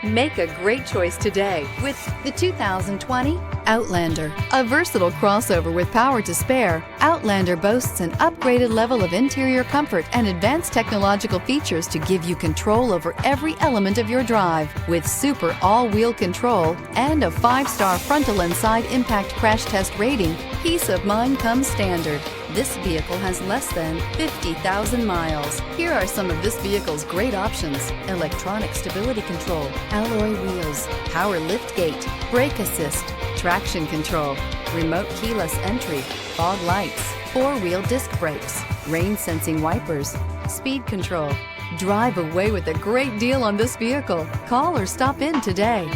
Make a great choice today with the 2020 Outlander. A versatile crossover with power to spare, Outlander boasts an upgraded level of interior comfort and advanced technological features to give you control over every element of your drive. With super all-wheel control and a 5-star frontal and side impact crash test rating, peace of mind comes standard. This vehicle has less than 50,000 miles. Here are some of this vehicle's great options: electronic stability control, alloy wheels, power liftgate, brake assist, traction control, remote keyless entry, fog lights, 4-wheel disc brakes, rain sensing wipers, speed control. Drive away with a great deal on this vehicle. Call or stop in today.